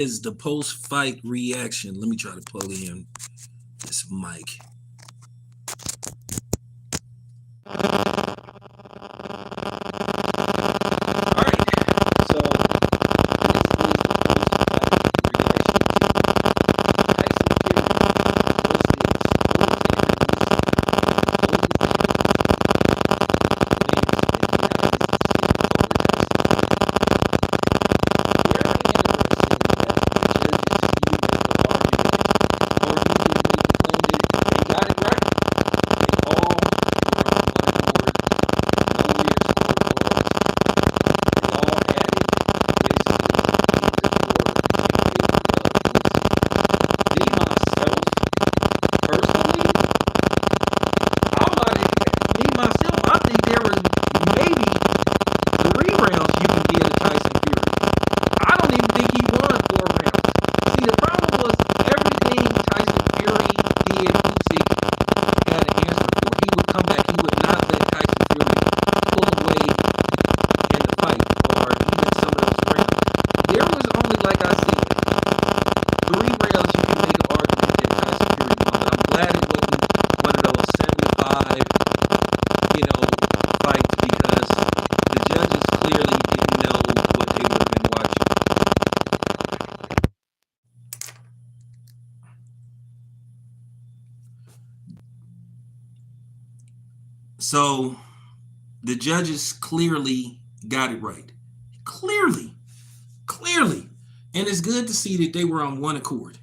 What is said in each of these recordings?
is the post-fight reaction. Let me try to plug in this mic. All right. So So the judges clearly got it right. Clearly, clearly. And it's good to see that they were on one accord.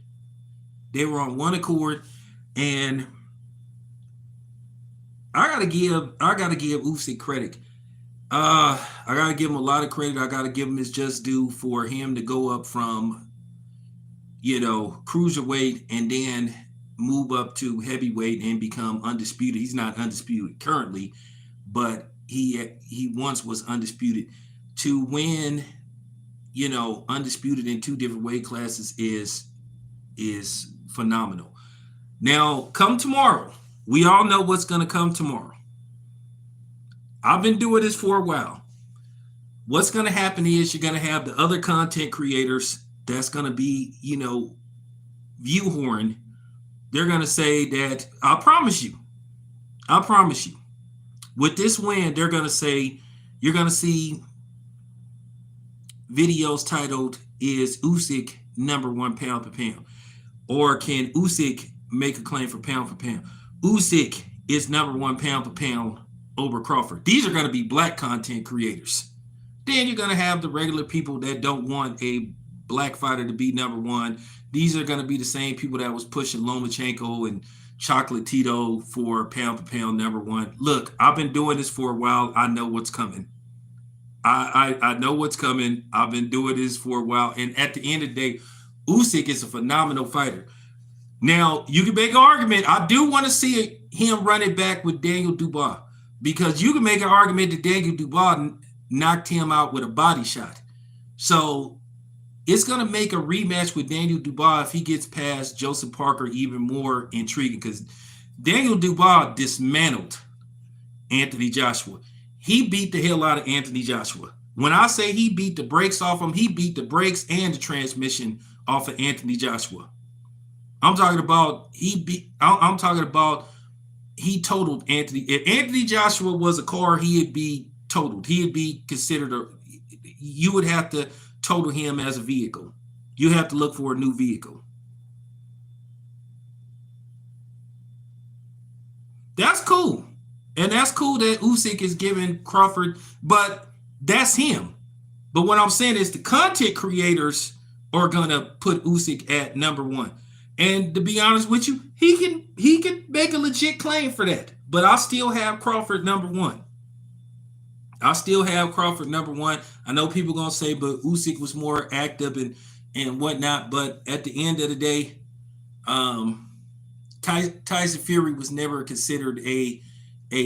They were on one accord, and I gotta give Usyk credit. I gotta give him a lot of credit. I gotta give him his just due for him to go up from, cruiserweight and then move up to heavyweight and become undisputed. He's not undisputed currently, but he once was undisputed. To win, undisputed in two different weight classes is phenomenal. Now, come tomorrow, we all know what's going to come tomorrow. I've been doing this for a while. What's going to happen is you're going to have the other content creators that's going to be, view horn. They're going to say that, I promise you, with this win, they're going to say, you're going to see videos titled, is Usyk number one pound for pound? Or can Usyk make a claim for pound? Usyk is number one pound for pound over Crawford. These are going to be black content creators. Then you're going to have the regular people that don't want a black fighter to be number one. These are going to be the same people that was pushing Lomachenko and Chocolatito for pound number one. Look, I've been doing this for a while. I know what's coming. I know what's coming. I've been doing this for a while. And at the end of the day, Usyk is a phenomenal fighter. Now, you can make an argument. I do want to see him run it back with Daniel Dubois, because you can make an argument that Daniel Dubois knocked him out with a body shot. So it's going to make a rematch with Daniel Dubois, if he gets past Joseph Parker, even more intriguing, because Daniel Dubois dismantled Anthony Joshua. He beat the hell out of Anthony Joshua. When I say he beat the brakes off him, he beat the brakes and the transmission off of Anthony Joshua. I'm talking about he totaled Anthony. If Anthony Joshua was a car, he'd be totaled. He'd be considered you would have to total him as a vehicle. You have to look for a new vehicle. That's cool. And that's cool that Usyk is giving Crawford, but that's him. But what I'm saying is the content creators are going to put Usyk at number one. And to be honest with you, he can make a legit claim for that. But I still have Crawford number one. I know people going to say, but Usyk was more active and whatnot. But at the end of the day, Tyson Fury was never considered a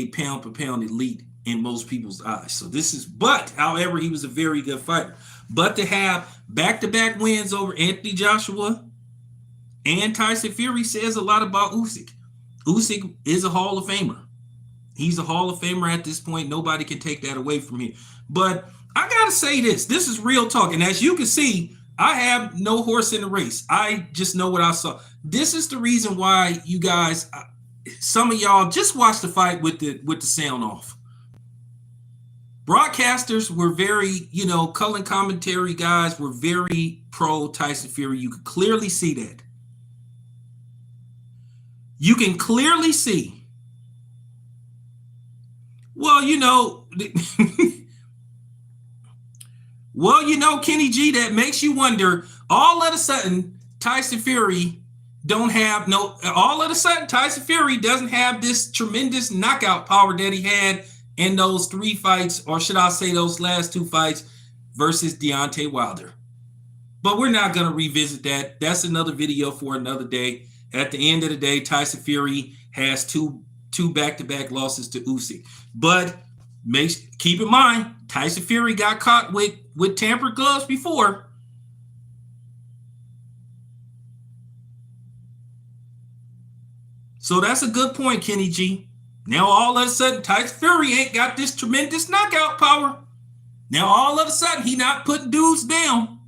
pound per pound elite in most people's eyes. However, he was a very good fighter. But to have back-to-back wins over Anthony Joshua and Tyson Fury says a lot about Usyk. Usyk is a Hall of Famer. He's a Hall of Famer at this point. Nobody can take that away from him. But I got to say this. This is real talk. And as you can see, I have no horse in the race. I just know what I saw. This is the reason why you guys, some of y'all just watch the fight with the sound off. Broadcasters were very, color commentary guys were very pro Tyson Fury. You could clearly see that. You can clearly see. Well, Kenny G, that makes you wonder, all of a sudden, Tyson Fury doesn't have this tremendous knockout power that he had in those 3 fights, or should I say those last 2 fights versus Deontay Wilder. But we're not going to revisit that. That's another video for another day. At the end of the day, Tyson Fury has two back-to-back losses to Usyk. But keep in mind, Tyson Fury got caught with tampered gloves before. So that's a good point, Kenny G. Now all of a sudden, Tyson Fury ain't got this tremendous knockout power. Now all of a sudden, he not putting dudes down.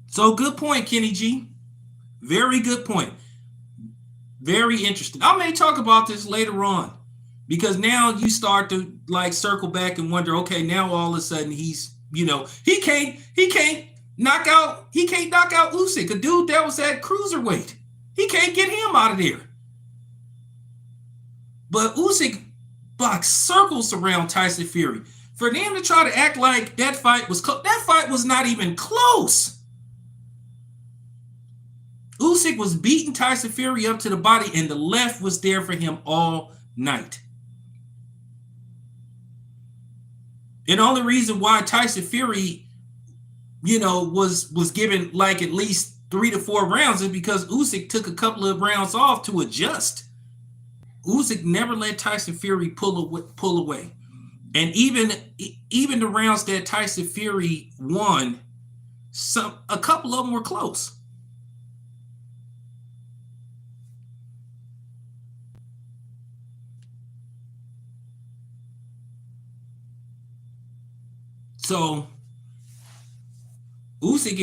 So good point, Kenny G. Very good point. Very interesting. I may talk about this later on, because now you start to circle back and wonder, okay, now all of a sudden he's, he can't knock out Usyk, a dude that was at cruiserweight. He can't get him out of there. But Usyk boxed circles around Tyson Fury. For them to try to act like that fight was close, that fight was not even close. Usyk was beating Tyson Fury up to the body, and the left was there for him all night. And the only reason why Tyson Fury, was given at least 3 to 4 rounds is because Usyk took a couple of rounds off to adjust. Usyk never let Tyson Fury pull away. And even the rounds that Tyson Fury won, a couple of them were close. So Usyk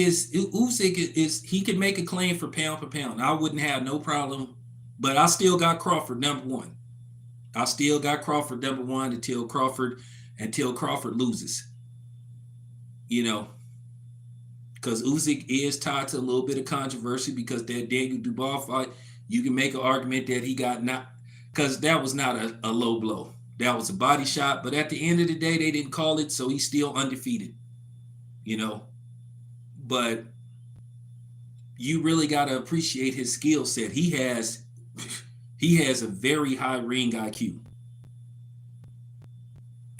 is he can make a claim for pound for pound. I wouldn't have no problem, but I still got Crawford number 1. I still got Crawford number 1 until Crawford loses. Because Usyk is tied to a little bit of controversy because that Daniel Dubois fight, you can make an argument that he got not, because that was not a low blow. That was a body shot, but at the end of the day, they didn't call it, so he's still undefeated. But you really got to appreciate his skill set. He has a very high ring IQ.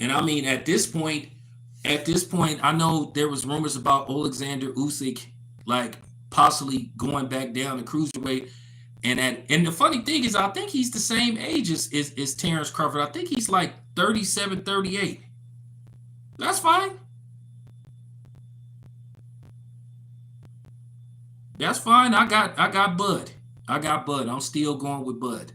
And I mean, at this point, I know there was rumors about Alexander Usyk possibly going back down to cruiserweight. And the funny thing is, I think he's the same age as Terrence Crawford. I think he's 37, 38. That's fine. That's fine. I got Bud. I'm still going with Bud.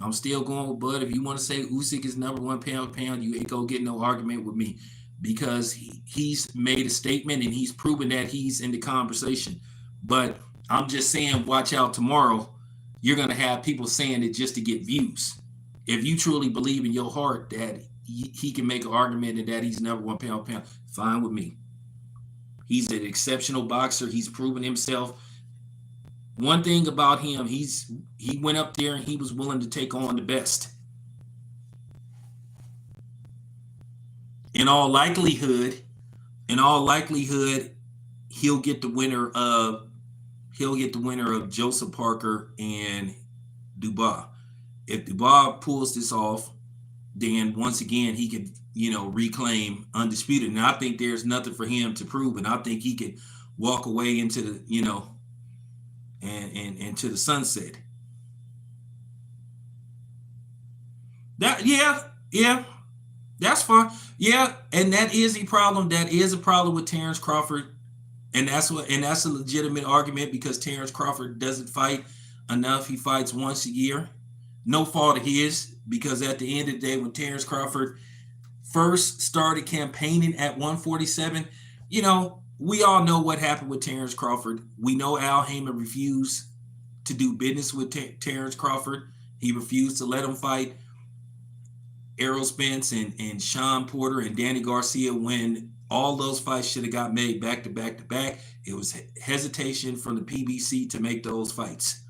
If you want to say Usyk is number 1 pound for pound, you ain't gonna get no argument with me, because he's made a statement and he's proven that he's in the conversation. But I'm just saying, watch out tomorrow. You're going to have people saying it just to get views. If you truly believe in your heart that he can make an argument and that he's number 1 pound for pound, fine with me. He's an exceptional boxer. He's proven himself. One thing about him, he went up there and he was willing to take on the best. In all likelihood, he'll get the winner of Joseph Parker and Dubois. If Dubois pulls this off, then once again he could, reclaim undisputed. And I think there's nothing for him to prove, and I think he could walk away into the, and into the sunset. That's fine. Yeah, and that is a problem. That is a problem with Terrence Crawford. And that's a legitimate argument, because Terrence Crawford doesn't fight enough. He fights once a year. No fault of his, because at the end of the day, when Terrence Crawford first started campaigning at 147, we all know what happened with Terrence Crawford. We know Al Haymon refused to do business with Terrence Crawford. He refused to let him fight Errol Spence and Sean Porter and Danny Garcia when all those fights should have got made back to back to back. It was hesitation from the PBC to make those fights.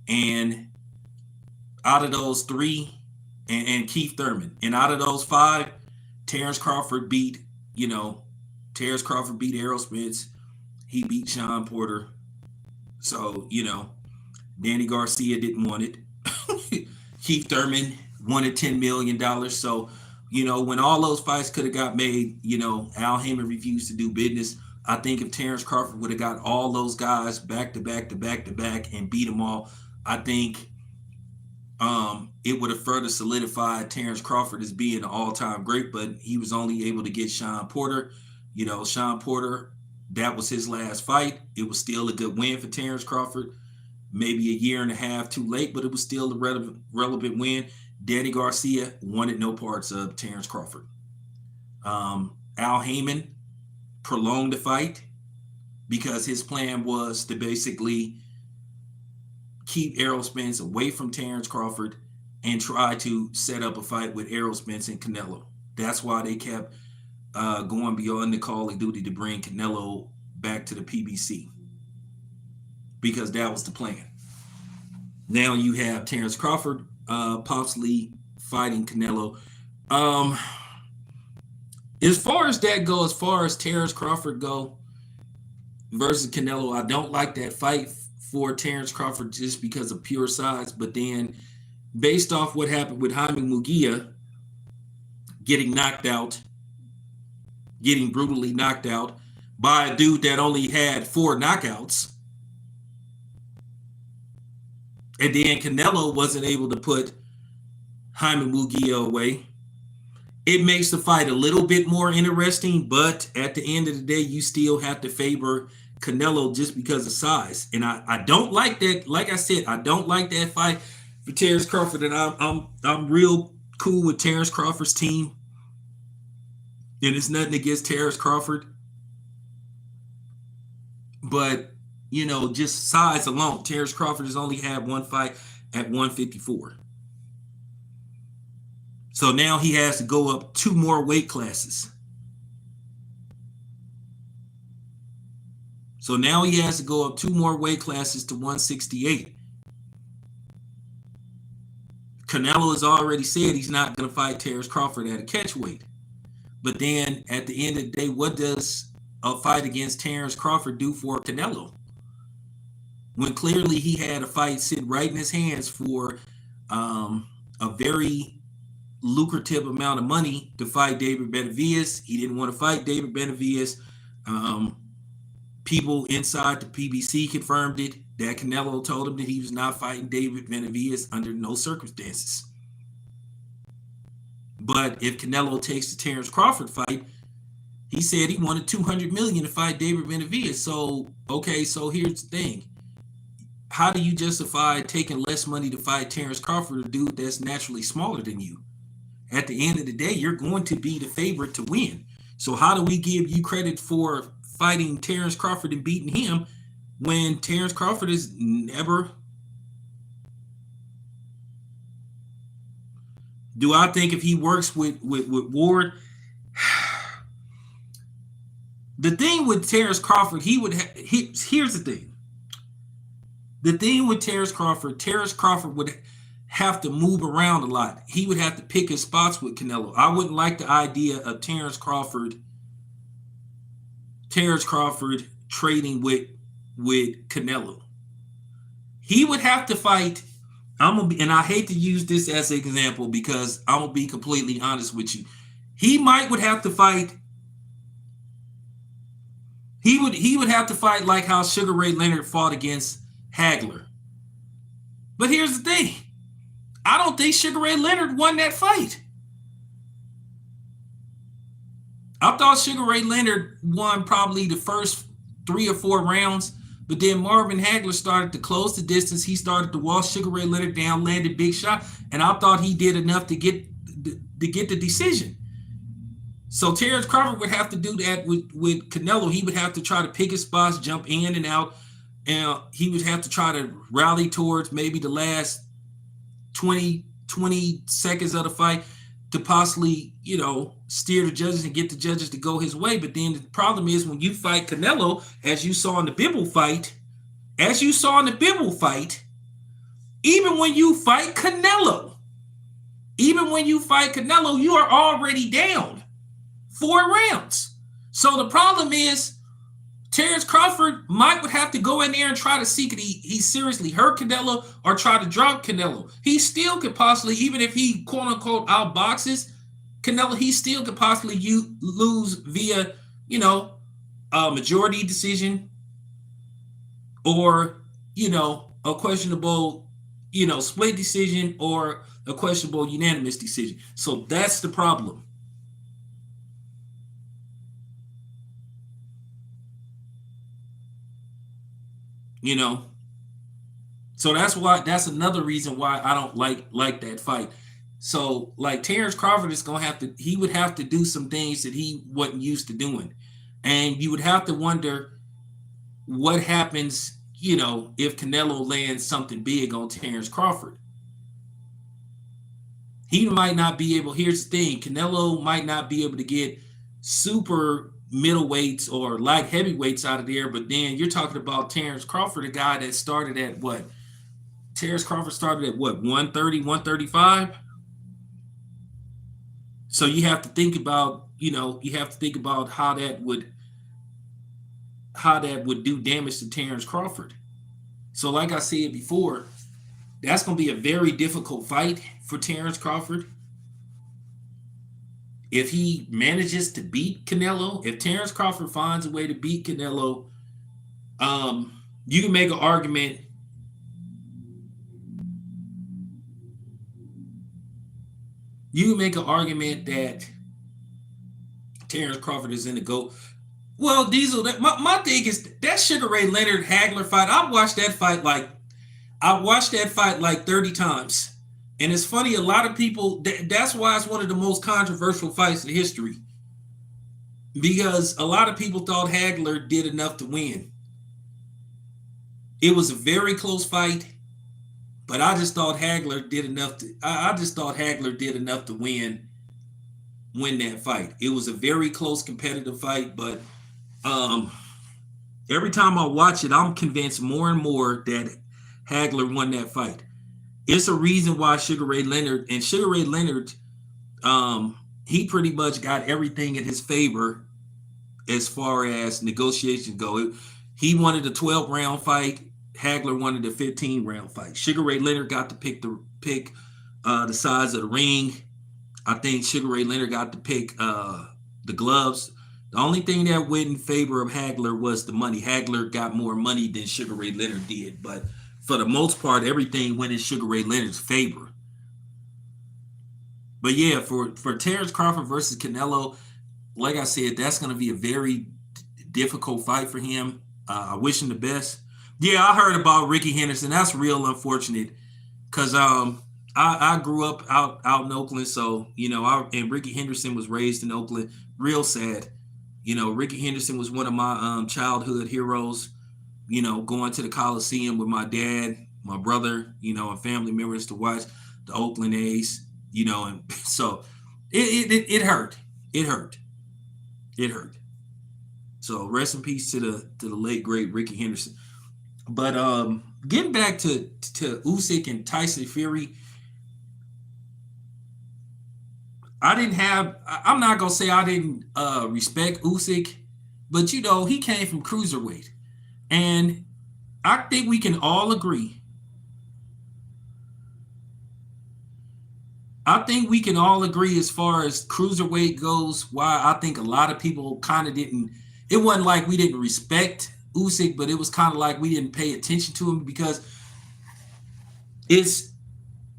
And out of those three, and Keith Thurman, and out of those five, Terrence Crawford beat Errol Spence. He beat Sean Porter. So, Danny Garcia didn't want it. Keith Thurman wanted $10 million. So, when all those fights could have got made, Al Haymon refused to do business. I think if Terrence Crawford would have got all those guys back to back to back to back and beat them all, I think it would have further solidified Terrence Crawford as being an all-time great, but he was only able to get Sean Porter. Sean Porter, that was his last fight. It was still a good win for Terrence Crawford. Maybe a year and a half too late, but it was still a relevant win. Danny Garcia wanted no parts of Terrence Crawford. Al Haymon prolonged the fight because his plan was to basically keep Errol Spence away from Terrence Crawford and try to set up a fight with Errol Spence and Canelo. That's why they kept going beyond the call of duty to bring Canelo back to the PBC, because that was the plan. Now you have Terrence Crawford possibly fighting Canelo. As far as that goes, as far as Terrence Crawford go versus Canelo, I don't like that fight for Terrence Crawford just because of pure size. But then based off what happened with Jaime Munguia getting brutally knocked out by a dude that only had 4 knockouts, and then Canelo wasn't able to put Jaime Munguia away, it makes the fight a little bit more interesting. But at the end of the day, you still have to favor Canelo just because of size. And I don't like that. Like I said, I don't like that fight for Terrence Crawford. And I'm real cool with Terrence Crawford's team. And it's nothing against Terrence Crawford. But, just size alone, Terrence Crawford has only had one fight at 154. So now he has to go up 2 more weight classes. So now he has to go up 2 more weight classes to 168. Canelo has already said he's not going to fight Terrence Crawford at a catch weight. But then at the end of the day, what does a fight against Terrence Crawford do for Canelo? When clearly he had a fight sitting right in his hands for a very lucrative amount of money to fight David Benavidez. He didn't want to fight David Benavidez. People inside the PBC confirmed it, that Canelo told him that he was not fighting David Benavidez under no circumstances. But if Canelo takes the Terrence Crawford fight, he said he wanted $200 million to fight David Benavidez. So, okay, so here's the thing. How do you justify taking less money to fight Terrence Crawford, a dude that's naturally smaller than you? At the end of the day, you're going to be the favorite to win. So how do we give you credit for fighting Terrence Crawford and beating him when Terrence Crawford is never... Do I think if he works with Ward... The thing with Terrence Crawford, here's the thing. The thing with Terrence Crawford would have to move around a lot. He would have to pick his spots with Canelo. I wouldn't like the idea of Terrence Crawford trading with Canelo. He would have to fight. And I hate to use this as an example because I'm gonna be completely honest with you. He would have to fight. He would have to fight like how Sugar Ray Leonard fought against Hagler. But here's the thing. I don't think Sugar Ray Leonard won that fight. I thought Sugar Ray Leonard won probably the first 3 or 4 rounds, but then Marvin Hagler started to close the distance. He started to walk Sugar Ray Leonard down, landed big shot, and I thought he did enough to get the decision. So Terrence Crawford would have to do that with Canelo. He would have to try to pick his spots, jump in and out, and he would have to try to rally towards maybe the last 20 seconds of the fight to possibly, steer the judges and get the judges to go his way. But then the problem is when you fight Canelo, as you saw in the Bibble fight, even when you fight Canelo, you are already down 4 rounds. So the problem is Terrence Crawford would have to go in there and try to see could he seriously hurt Canelo or try to drop Canelo. He still could possibly, even if he quote unquote outboxes Canelo, he still could possibly lose via, a majority decision or, a questionable, split decision or a questionable unanimous decision. So that's the problem. So that's another reason why I don't like that fight. So like Terrence Crawford he would have to do some things that he wasn't used to doing. And you would have to wonder what happens, if Canelo lands something big on Terrence Crawford. He might not be able, here's the thing, Canelo might not be able to get super middleweights or light heavyweights out of there, but then you're talking about Terrence Crawford, a guy that started at what? Terrence Crawford started at what, 130, 135? So you have to think about, how that would do damage to Terrence Crawford. So like I said before, that's going to be a very difficult fight for Terrence Crawford. If he manages to beat Canelo, if Terrence Crawford finds a way to beat Canelo, you can make an argument. That Terrence Crawford is in the GOAT. Well, Diesel, my thing is that Sugar Ray Leonard Hagler fight. I watched that fight like 30 times. And it's funny, a lot of people, that's why it's one of the most controversial fights in history. Because a lot of people thought Hagler did enough to win. It was a very close fight, but I just thought Hagler did enough to win that fight. It was a very close competitive fight, but every time I watch it, I'm convinced more and more that Hagler won that fight. It's a reason why Sugar Ray Leonard, he pretty much got everything in his favor as far as negotiations go. He wanted a 12-round fight. Hagler wanted a 15-round fight. Sugar Ray Leonard got to pick the size of the ring. I think Sugar Ray Leonard got to pick the gloves. The only thing that went in favor of Hagler was the money. Hagler got more money than Sugar Ray Leonard did, but for the most part, everything went in Sugar Ray Leonard's favor. But yeah, for Terrence Crawford versus Canelo, like I said, that's going to be a very difficult fight for him. I wish him the best. Yeah, I heard about Ricky Henderson. That's real unfortunate because I grew up out in Oakland, so and Ricky Henderson was raised in Oakland. Real sad. Ricky Henderson was one of my childhood heroes. Going to the Coliseum with my dad, my brother, and family members to watch the Oakland A's, and so it hurt. It hurt. So rest in peace to the late great Ricky Henderson. But getting back to Usyk and Tyson Fury, I'm not gonna say I didn't respect Usyk, but he came from cruiserweight. And I think we can all agree. As far as cruiserweight goes, why I think a lot of people kind of didn't. It wasn't like we didn't respect Usyk, but it was kind of like we didn't pay attention to him because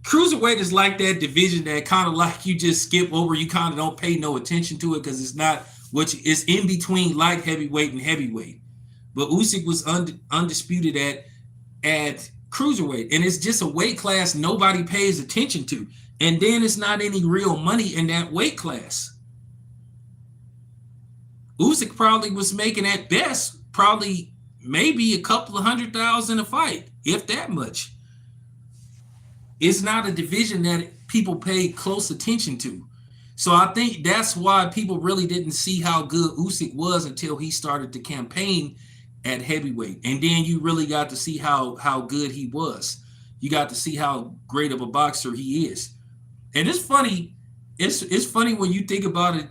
cruiserweight is like that division that kind of like you just skip over. You kind of don't pay no attention to it because it's not it's in between light heavyweight and heavyweight. But Usyk was undisputed at cruiserweight. And it's just a weight class nobody pays attention to. And then it's not any real money in that weight class. Usyk probably was making at best probably maybe a couple of 100,000 a fight, if that much. It's not a division that people pay close attention to. So I think that's why people really didn't see how good Usyk was until he started to campaign at heavyweight. And then you really got to see how good he was. You got to see how great of a boxer he is. And it's funny, it's funny when you think about it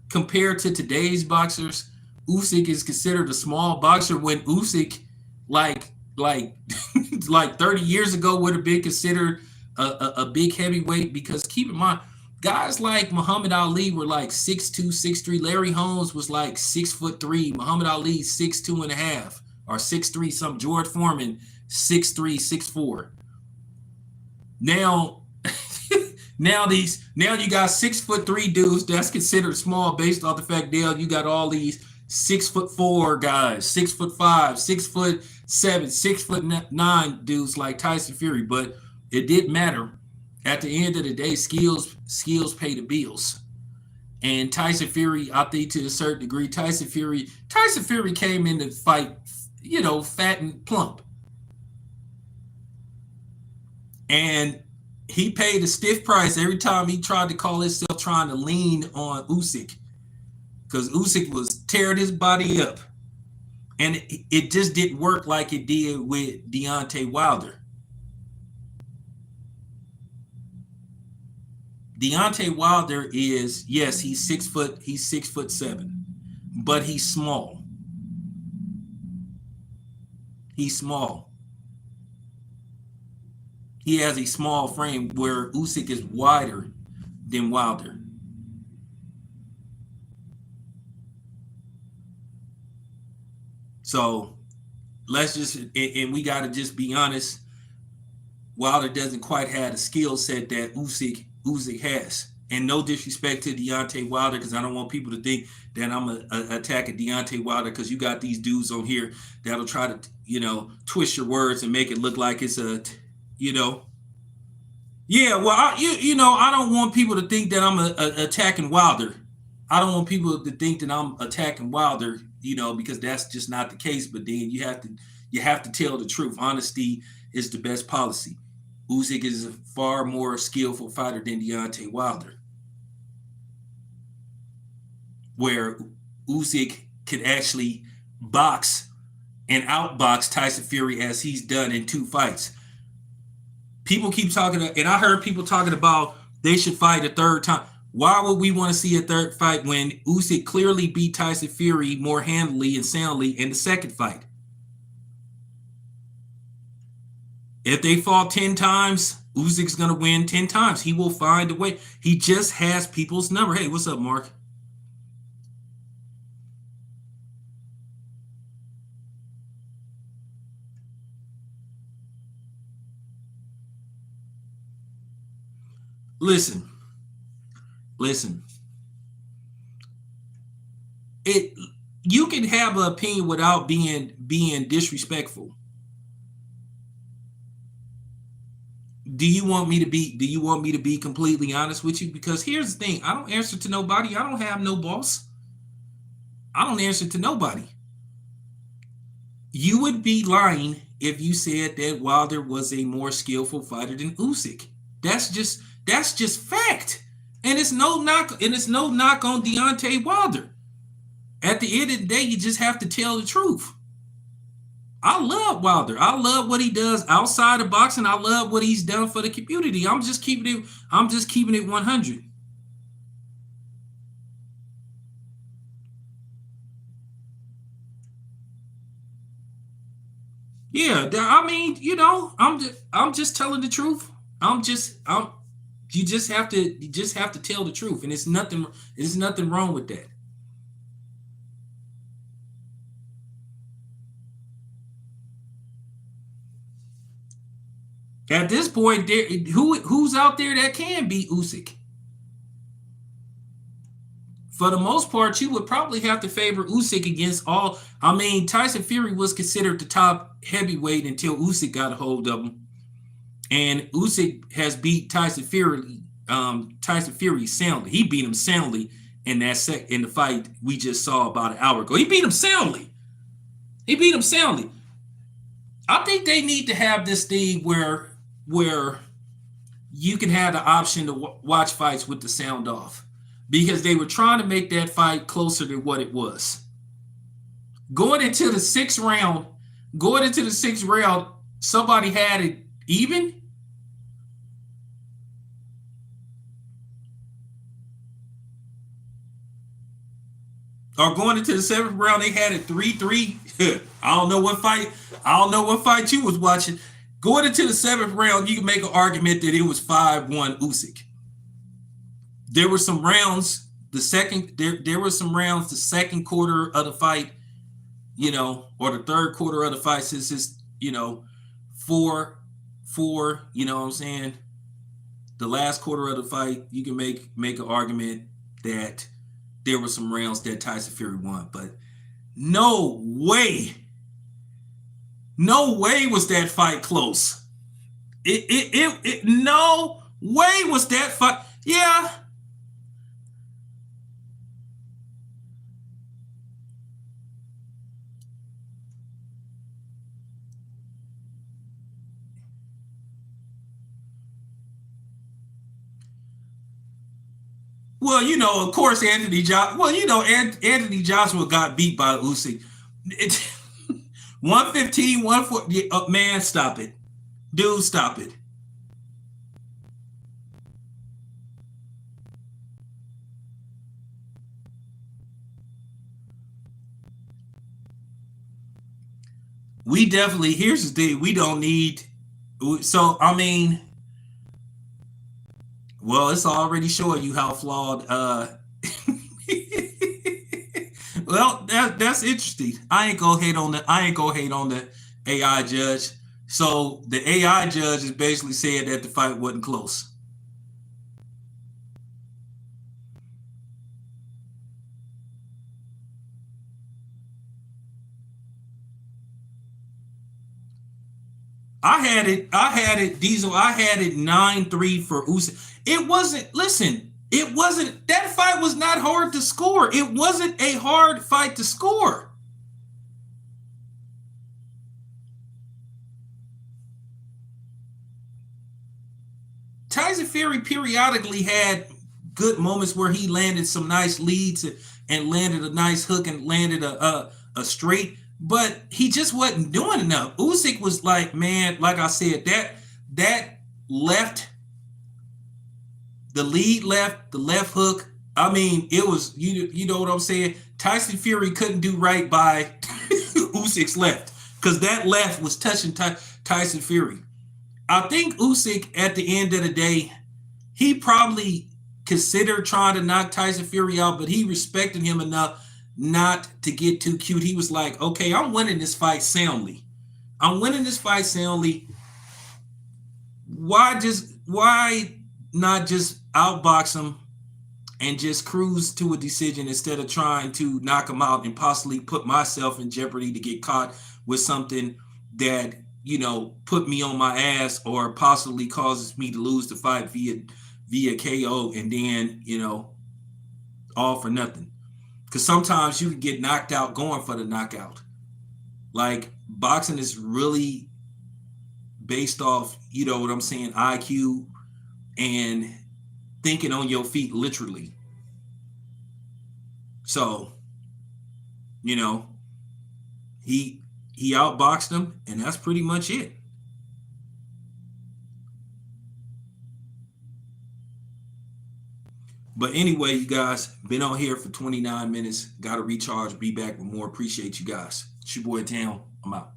compared to today's boxers. Usyk is considered a small boxer when Usyk like like 30 years ago would have been considered a big heavyweight, because keep in mind, guys like Muhammad Ali were like 6'2", 6'3". Larry Holmes was like 6'3". Muhammad Ali 6'2" and a half or 6'3". Some George Foreman 6'3", 6'4". Now now you got 6'3" dudes that's considered small based off the fact that you got all these 6'4" guys, 6'5", 6'7", 6'9" dudes like Tyson Fury. But it didn't matter. At the end of the day, skills pay the bills. And Tyson Fury, I think to a certain degree, Tyson Fury came in the fight, fat and plump. And he paid a stiff price every time he tried to call himself trying to lean on Usyk, because Usyk was tearing his body up. And it just didn't work like it did with Deontay Wilder. Deontay Wilder is, yes, he's 6'7", but he's small. He's small. He has a small frame, where Usyk is wider than Wilder. So let's just, and we got to just be honest, Wilder doesn't quite have the skill set that Usyk has. And no disrespect to Deontay Wilder, because I don't want people to think that I'm attacking Deontay Wilder, because you got these dudes on here that'll try to, twist your words and make it look like it's a, Yeah, well, I don't want people to think that I'm attacking Wilder. I don't want people to think that I'm attacking Wilder, because that's just not the case. But then you have to tell the truth. Honesty is the best policy. Usyk is a far more skillful fighter than Deontay Wilder, where Usyk could actually box and outbox Tyson Fury as he's done in 2 fights. People keep talking, and I heard people talking about they should fight a third time. Why would we want to see a third fight when Usyk clearly beat Tyson Fury more handily and soundly in the second fight? If they fought 10 times, Usyk's going to win 10 times. He will find a way. He just has people's number. Hey, what's up, Mark? Listen. You can have an opinion without being disrespectful. Do you want me to be completely honest with you? Because here's the thing. I don't answer to nobody. I don't have no boss. I don't answer to nobody. You would be lying if you said that Wilder was a more skillful fighter than Usyk. That's just fact. And it's no knock on Deontay Wilder. At the end of the day, you just have to tell the truth. I love Wilder. I love what he does outside of boxing. I love what he's done for the community. I'm just keeping it 100. Yeah, I mean, I'm just telling the truth. You just have to tell the truth, and there's nothing wrong with that. At this point, who's out there that can beat Usyk? For the most part, you would probably have to favor Usyk against all. I mean, Tyson Fury was considered the top heavyweight until Usyk got a hold of him, and Usyk has beat Tyson Fury soundly. He beat him soundly in the fight we just saw about an hour ago. He beat him soundly. He beat him soundly. I think they need to have this thing where you can have the option to watch fights with the sound off, because they were trying to make that fight closer to what it was. Going into the sixth round, somebody had it even. Or going into the seventh round, they had it 3-3. I don't know what fight you was watching. Going into the seventh round, you can make an argument that it was 5-1 Usyk. There were some rounds, the second quarter of the fight, or the third quarter of the fight, since it's, 4-4, you know what I'm saying? The last quarter of the fight, you can make an argument that there were some rounds that Tyson Fury won, but no way was that fight close. No way was that fight. Yeah. Well, of course, Anthony Joshua got beat by Usyk. 115, 140. Man, stop it. Dude, stop it. Here's the thing, we don't need, so, well, it's already showing you how flawed, well, that's interesting. I ain't gonna hate on the AI judge. So the AI judge is basically saying that the fight wasn't close. I had it, Diesel. I had it 9-3 for Usyk. That fight was not hard to score. It wasn't a hard fight to score. Tyson Fury periodically had good moments where he landed some nice leads and landed a nice hook and landed a straight, but he just wasn't doing enough. Usyk was like, man, like I said, that left, the lead left, the left hook. It was, you know what I'm saying? Tyson Fury couldn't do right by Usyk's left, because that left was touching Tyson Fury. I think Usyk, at the end of the day, he probably considered trying to knock Tyson Fury out, but he respected him enough not to get too cute. He was like, okay, I'm winning this fight soundly. Why not just outbox him and just cruise to a decision instead of trying to knock him out and possibly put myself in jeopardy to get caught with something that, put me on my ass or possibly causes me to lose the fight via KO, and then, all for nothing. Because sometimes you can get knocked out going for the knockout. Like, boxing is really based off, what I'm saying, IQ and thinking on your feet, literally. So, he outboxed him, and that's pretty much it. But anyway, you guys, been on here for 29 minutes. Got to recharge, be back with more. Appreciate you guys. It's your boy Town. I'm out.